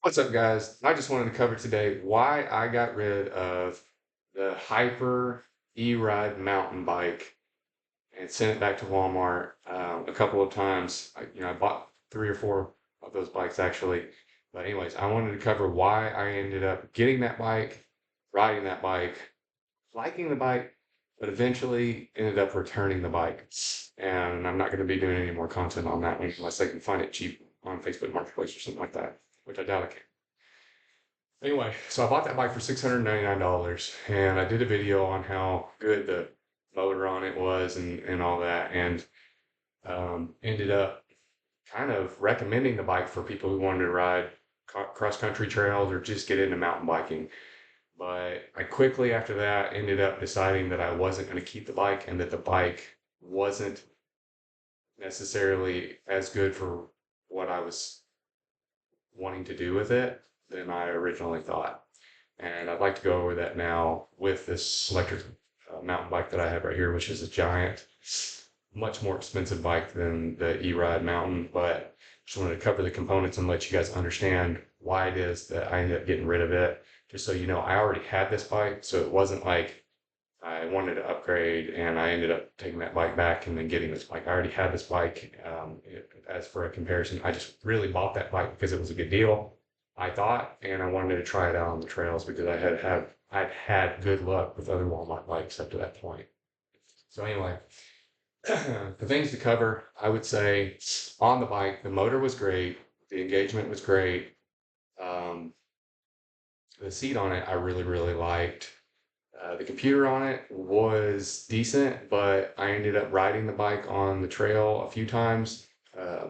What's up, guys? I just wanted to cover today why I got rid of the Hyper E-Ride mountain bike and sent it back to Walmart a couple of times. I bought three or four of those bikes actually. But anyways, I wanted to cover why I ended up getting that bike, riding that bike, liking the bike, but eventually ended up returning the bike. And I'm not going to be doing any more content on that one unless I can find it cheap on Facebook Marketplace or something like that, which I doubt I can. Anyway, so I bought that bike for $699 and I did a video on how good the motor on it was and all that, and ended up kind of recommending the bike for people who wanted to ride cross country trails or just get into mountain biking. But I quickly after that ended up deciding that I wasn't going to keep the bike and that the bike wasn't necessarily as good for what I was wanting to do with it than I originally thought. And I'd like to go over that now with this electric mountain bike that I have right here, which is a giant, much more expensive bike than the E-Ride Mountain. But just wanted to cover the components and let you guys understand why it is that I ended up getting rid of it. Just so you know, I already had this bike, so it wasn't like I wanted to upgrade and I ended up taking that bike back and then getting this bike. I already had this bike. As for a comparison, I just really bought that bike because it was a good deal, I thought, and I wanted to try it out on the trails because I'd had good luck with other Walmart bikes up to that point. So anyway, the things to cover, I would say on the bike, the motor was great, the engagement was great, um, the seat on it I really liked. The computer on it was decent, but I ended up riding the bike on the trail a few times. Uh,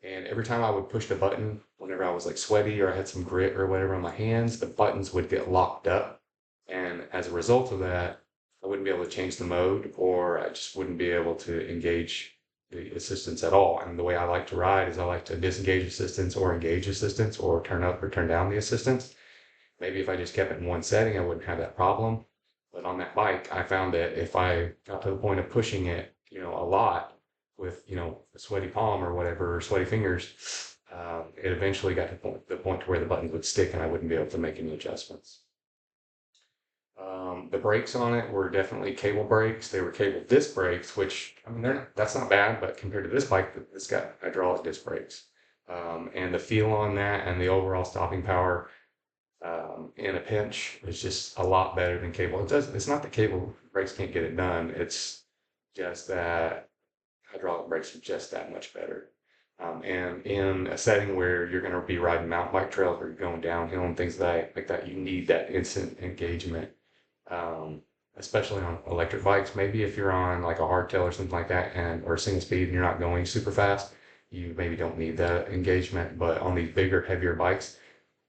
and every time I would push the button, whenever I was like sweaty or I had some grit or whatever on my hands, the buttons would get locked up. And as a result of that, I wouldn't be able to change the mode or I just wouldn't be able to engage the assistance at all. And the way I like to ride is I like to disengage assistance or engage assistance or turn up or turn down the assistance. Maybe if I just kept it in one setting, I wouldn't have that problem. But on that bike, I found that if I got to the point of pushing it, a lot with, a sweaty palm or whatever, or sweaty fingers, it eventually got to the point to where the buttons would stick and I wouldn't be able to make any adjustments. The brakes on it were definitely cable brakes. They were cable disc brakes, which I mean, that's not bad, but compared to this bike, it's got hydraulic disc brakes. And the feel on that and the overall stopping power in a pinch is just a lot better than cable. It's not that cable brakes can't get it done. It's just that hydraulic brakes are just that much better. And in a setting where you're going to be riding mountain bike trails or you're going downhill and things like that, you need that instant engagement. Um, Especially on electric bikes. Maybe if you're on like a hardtail or something like that, and or single speed and you're not going super fast, you maybe don't need that engagement. But on these bigger, heavier bikes,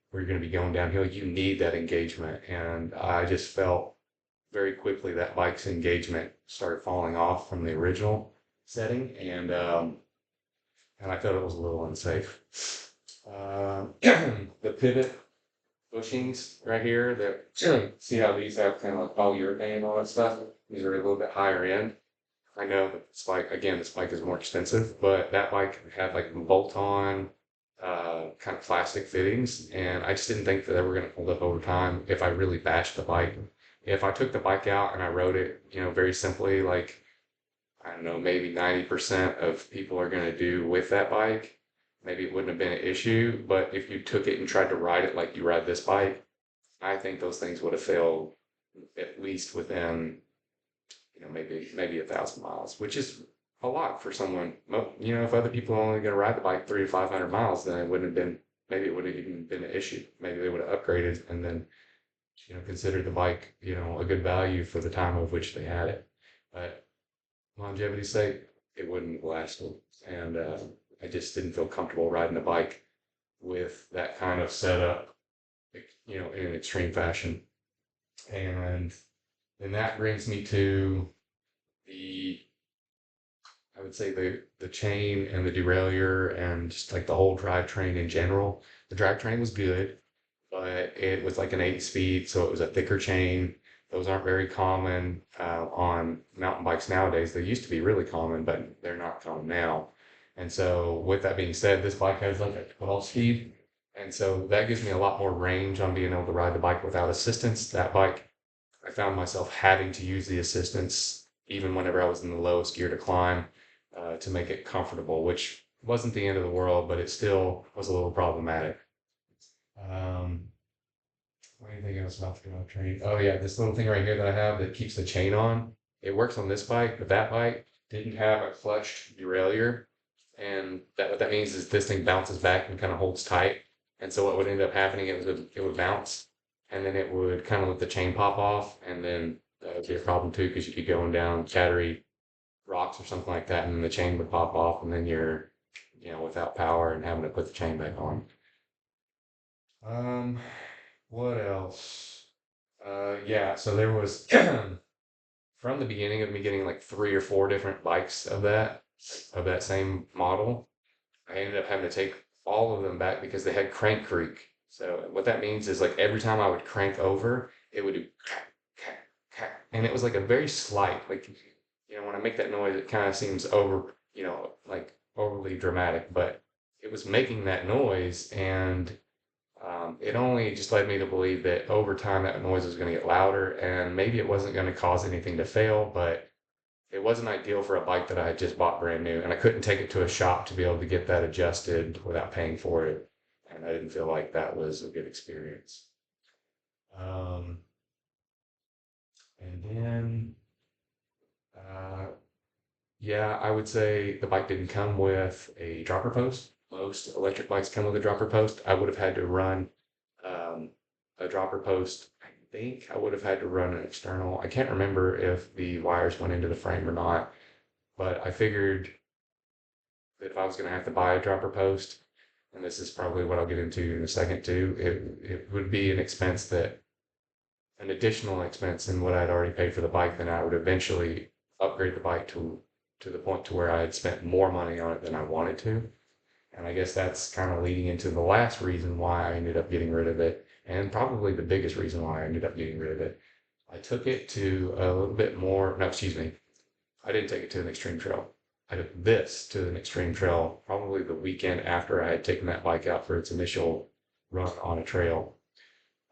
where you're going to be going downhill, you need that engagement. And I just felt very quickly that bike's engagement started falling off from the original setting, and I felt it was a little unsafe. The pivot bushings right here, that see how these have kind of like polyurethane and all that stuff. These are a little bit higher end. I know that this bike, again, this bike is more expensive, but that bike had like bolt-on kind of plastic fittings, and I just didn't think that they were going to hold up over time if I really bashed the bike. If I took the bike out and I rode it, very simply, like I don't know, maybe 90% of people are going to do with that bike, maybe it wouldn't have been an issue. But if you took it and tried to ride it like you ride this bike, I think those things would have failed at least within maybe 1,000 miles, which is a lot for someone. If other people are only going to ride the bike 300 to 500 miles, then it wouldn't have been. Maybe it would have even been an issue. Maybe they would have upgraded and then considered the bike a good value for the time of which they had it. But longevity's sake, it wouldn't have lasted, and I just didn't feel comfortable riding a bike with that kind of setup, in an extreme fashion. And then that brings me to the I would say the chain and the derailleur and just like the whole drivetrain in general. The drivetrain was good, but it was like an 8 speed, so it was a thicker chain. Those aren't very common on mountain bikes nowadays. They used to be really common, but they're not common now. And so, with that being said, this bike has like a 12 speed, And so that gives me a lot more range on being able to ride the bike without assistance. That bike, I found myself having to use the assistance even whenever I was in the lowest gear to climb to make it comfortable, which wasn't the end of the world, but it still was a little problematic. Um, Anything else about the train? Oh yeah, this little thing right here that I have that keeps the chain on. It works on this bike, but that bike didn't have a clutch derailleur. And that what that means is this thing bounces back and kind of holds tight. And so what would end up happening, it would bounce and then it would kind of let the chain pop off. And then that would be a problem too, because you'd be going down Chattery rocks or something like that, and then the chain would pop off, and then you're, without power and having to put the chain back on. Um, what else? Yeah, so there was from the beginning of me getting like 3 or 4 different bikes of that same model. I ended up having to take all of them back because they had crank creak. So what that means is like every time I would crank over, it would do cack, cack, cack, and it was like a very slight, like when I make that noise, it kind of seems like overly dramatic, but it was making that noise, and it only just led me to believe that over time that noise was going to get louder, and maybe it wasn't going to cause anything to fail, but it wasn't ideal for a bike that I had just bought brand new, and I couldn't take it to a shop to be able to get that adjusted without paying for it, and I didn't feel like that was a good experience. Um, and then, uh, yeah, I would say the bike didn't come with a dropper post. Most electric bikes come with a dropper post. I would have had to run um, a dropper post. I think I would have had to run an external. I can't remember if the wires went into the frame or not, but I figured that if I was going to have to buy a dropper post, and this is probably what I'll get into in a second too, it would be an additional expense in what I'd already paid for the bike. Then I would eventually upgrade the bike to the point to where I had spent more money on it than I wanted to. And I guess that's kind of leading into the last reason why I ended up getting rid of it, and probably the biggest reason why I ended up getting rid of it. I took it to a little bit more, no, excuse me, I didn't take it to an extreme trail. I took this to an extreme trail probably the weekend after I had taken that bike out for its initial run on a trail.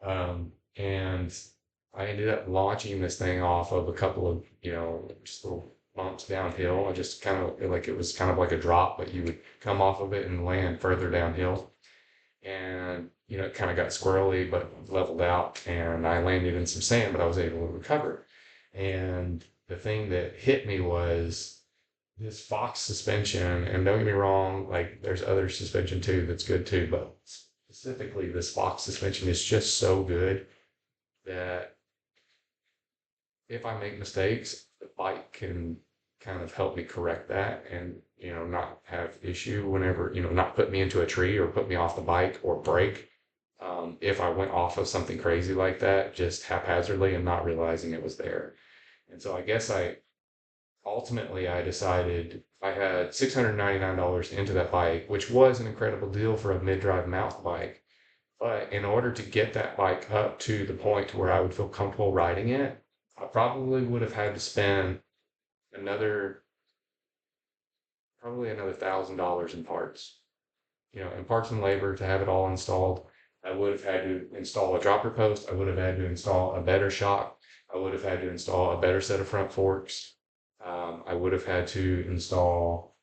And I ended up launching this thing off of a couple of, just little bumps downhill. I just kind of like it was kind of like a drop, but you would come off of it and land further downhill. And, it kind of got squirrely, but leveled out. And I landed in some sand, but I was able to recover. And the thing that hit me was this Fox suspension. And don't get me wrong, like there's other suspension too that's good too, but specifically this Fox suspension is just so good that if I make mistakes, the bike can kind of help me correct that and, not have issue whenever, not put me into a tree or put me off the bike or break. If I went off of something crazy like that, just haphazardly and not realizing it was there. And so I guess I decided I had $699 into that bike, which was an incredible deal for a mid-drive mountain bike. But in order to get that bike up to the point where I would feel comfortable riding it, I probably would have had to spend another, probably another $1,000 in parts, in parts and labor to have it all installed. I would have had to install a dropper post. I would have had to install a better shock. I would have had to install a better set of front forks. I would have had to install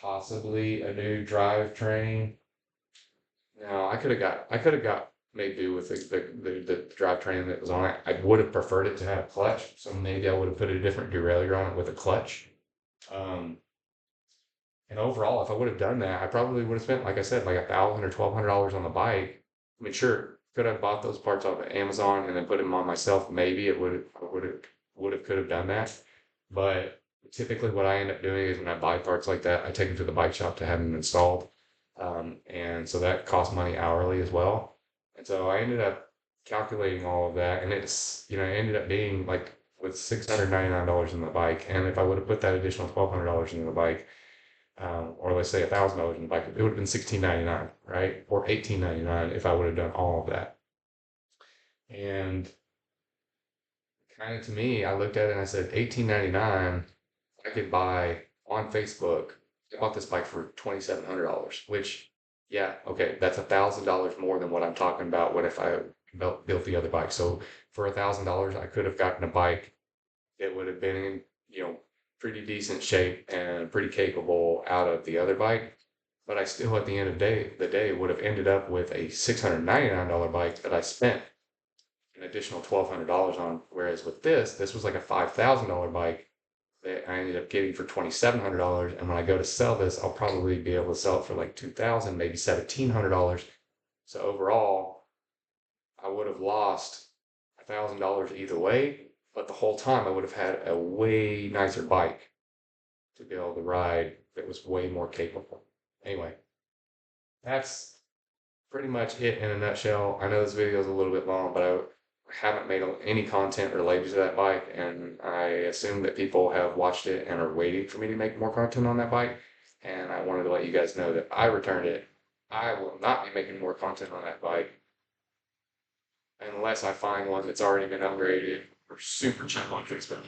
possibly a new drivetrain. No, I could have got made do with the drivetrain that was on it. I would have preferred it to have a clutch, so maybe I would have put a different derailleur on it with a clutch. Um, and overall, if I would have done that, I probably would have spent, like I said, like $1,000 or $1,200 on the bike. I mean, sure, could have bought those parts off of Amazon and then put them on myself. Maybe I could have done that. But typically, what I end up doing is when I buy parts like that, I take them to the bike shop to have them installed. And so that costs money hourly as well. And so I ended up calculating all of that, and it ended up being like with $699 in the bike. And if I would have put that additional $1,200 into the bike, or let's say $1,000 in the bike, it would have been 1699, right? Or 1899 if I would have done all of that. And kind of to me, I looked at it and I said, 1899, I could buy on Facebook. I bought this bike for $2,700, which, Yeah, okay, that's $1,000 more than what I'm talking about. What if I built the other bike? So for $1,000, I could have gotten a bike that would have been in, pretty decent shape and pretty capable out of the other bike. But I still, at the end of the day, would have ended up with a $699 bike that I spent an additional $1,200 on. Whereas with this was like a $5,000 bike that I ended up getting for $2,700. And when I go to sell this, I'll probably be able to sell it for like 2,000, maybe $1,700. So overall, I would have lost $1,000 either way, but the whole time I would have had a way nicer bike to be able to ride that was way more capable. Anyway, that's pretty much it in a nutshell. I know this video is a little bit long, but I haven't made any content related to that bike, and I assume that people have watched it and are waiting for me to make more content on that bike. And I wanted to let you guys know that I returned it. I will not be making more content on that bike unless I find one that's already been upgraded or super cheap on Facebook.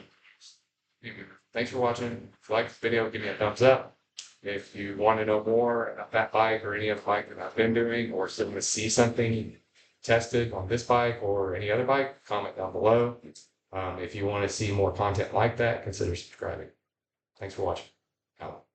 Anyway, thanks for watching. If you like this video, give me a thumbs up. If you want to know more about that bike or any other bike that I've been doing, or still want to see something tested on this bike or any other bike, comment down below. If you want to see more content like that, consider subscribing. Thanks for watching. Out.